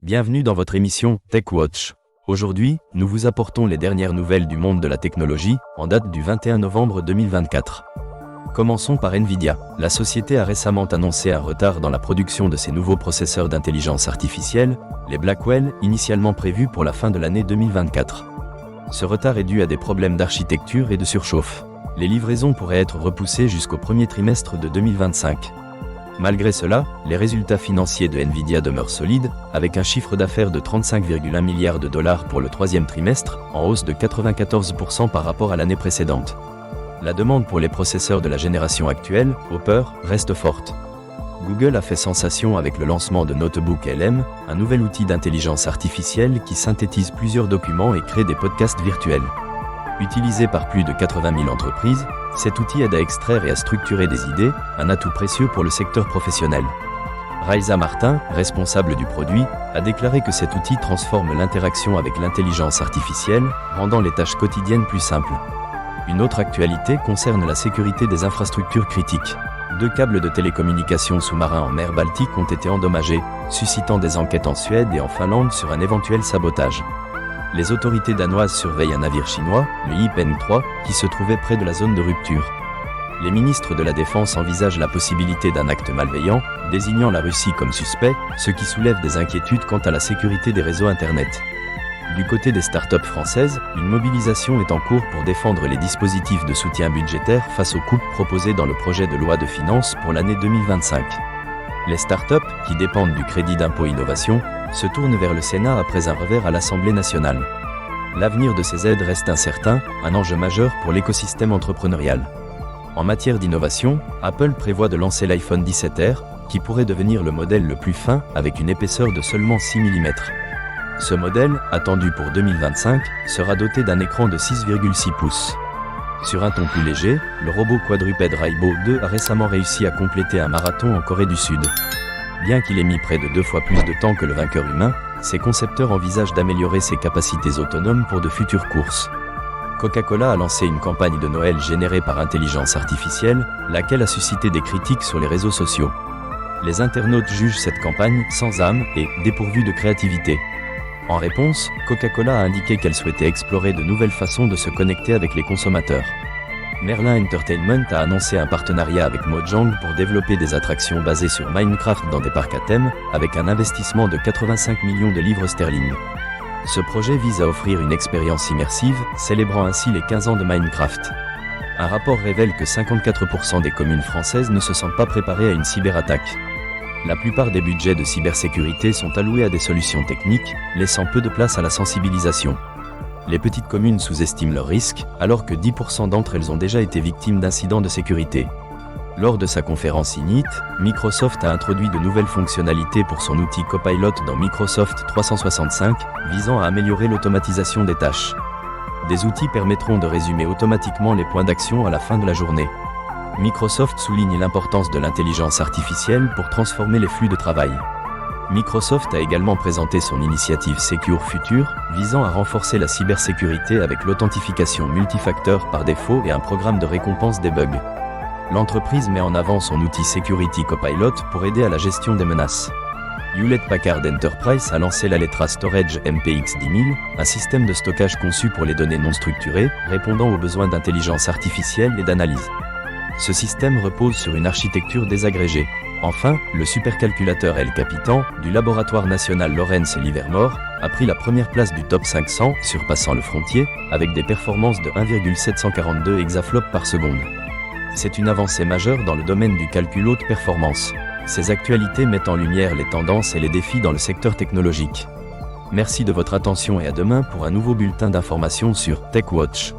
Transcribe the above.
Bienvenue dans votre émission TechWatch. Aujourd'hui, nous vous apportons les dernières nouvelles du monde de la technologie, en date du 21 novembre 2024. Commençons par Nvidia. La société a récemment annoncé un retard dans la production de ses nouveaux processeurs d'intelligence artificielle, les Blackwell, initialement prévus pour la fin de l'année 2024. Ce retard est dû à des problèmes d'architecture et de surchauffe. Les livraisons pourraient être repoussées jusqu'au premier trimestre de 2025. Malgré cela, les résultats financiers de Nvidia demeurent solides, avec un chiffre d'affaires de 35,1 milliards de dollars pour le troisième trimestre, en hausse de 94% par rapport à l'année précédente. La demande pour les processeurs de la génération actuelle, Hopper, reste forte. Google a fait sensation avec le lancement de Notebook LM, un nouvel outil d'intelligence artificielle qui synthétise plusieurs documents et crée des podcasts virtuels. Utilisé par plus de 80 000 entreprises, cet outil aide à extraire et à structurer des idées, un atout précieux pour le secteur professionnel. Raisa Martin, responsable du produit, a déclaré que cet outil transforme l'interaction avec l'intelligence artificielle, rendant les tâches quotidiennes plus simples. Une autre actualité concerne la sécurité des infrastructures critiques. 2 câbles de télécommunications sous-marins en mer Baltique ont été endommagés, suscitant des enquêtes en Suède et en Finlande sur un éventuel sabotage. Les autorités danoises surveillent un navire chinois, le Yipeng 3, qui se trouvait près de la zone de rupture. Les ministres de la Défense envisagent la possibilité d'un acte malveillant, désignant la Russie comme suspect, ce qui soulève des inquiétudes quant à la sécurité des réseaux Internet. Du côté des startups françaises, une mobilisation est en cours pour défendre les dispositifs de soutien budgétaire face aux coupes proposées dans le projet de loi de finances pour l'année 2025. Les startups, qui dépendent du crédit d'impôt innovation, se tournent vers le Sénat après un revers à l'Assemblée nationale. L'avenir de ces aides reste incertain, un enjeu majeur pour l'écosystème entrepreneurial. En matière d'innovation, Apple prévoit de lancer l'iPhone 17R, qui pourrait devenir le modèle le plus fin avec une épaisseur de seulement 6 mm. Ce modèle, attendu pour 2025, sera doté d'un écran de 6,6 pouces. Sur un ton plus léger, le robot quadrupède Raibo 2 a récemment réussi à compléter un marathon en Corée du Sud. Bien qu'il ait mis près de 2 fois plus de temps que le vainqueur humain, ses concepteurs envisagent d'améliorer ses capacités autonomes pour de futures courses. Coca-Cola a lancé une campagne de Noël générée par intelligence artificielle, laquelle a suscité des critiques sur les réseaux sociaux. Les internautes jugent cette campagne sans âme et dépourvue de créativité. En réponse, Coca-Cola a indiqué qu'elle souhaitait explorer de nouvelles façons de se connecter avec les consommateurs. Merlin Entertainment a annoncé un partenariat avec Mojang pour développer des attractions basées sur Minecraft dans des parcs à thème, avec un investissement de 85 millions de livres sterling. Ce projet vise à offrir une expérience immersive, célébrant ainsi les 15 ans de Minecraft. Un rapport révèle que 54% des communes françaises ne se sentent pas préparées à une cyberattaque. La plupart des budgets de cybersécurité sont alloués à des solutions techniques, laissant peu de place à la sensibilisation. Les petites communes sous-estiment leurs risques, alors que 10% d'entre elles ont déjà été victimes d'incidents de sécurité. Lors de sa conférence Init, Microsoft a introduit de nouvelles fonctionnalités pour son outil Copilot dans Microsoft 365, visant à améliorer l'automatisation des tâches. Des outils permettront de résumer automatiquement les points d'action à la fin de la journée. Microsoft souligne l'importance de l'intelligence artificielle pour transformer les flux de travail. Microsoft a également présenté son initiative Secure Future, visant à renforcer la cybersécurité avec l'authentification multifacteur par défaut et un programme de récompense des bugs. L'entreprise met en avant son outil Security Copilot pour aider à la gestion des menaces. Hewlett-Packard Enterprise a lancé l'Alletra Storage MPX 10000, un système de stockage conçu pour les données non structurées, répondant aux besoins d'intelligence artificielle et d'analyse. Ce système repose sur une architecture désagrégée. Enfin, le supercalculateur El Capitan, du laboratoire national Lawrence Livermore, a pris la première place du top 500, surpassant le Frontier, avec des performances de 1,742 exaflops par seconde. C'est une avancée majeure dans le domaine du calcul haute performance. Ces actualités mettent en lumière les tendances et les défis dans le secteur technologique. Merci de votre attention et à demain pour un nouveau bulletin d'information sur TechWatch.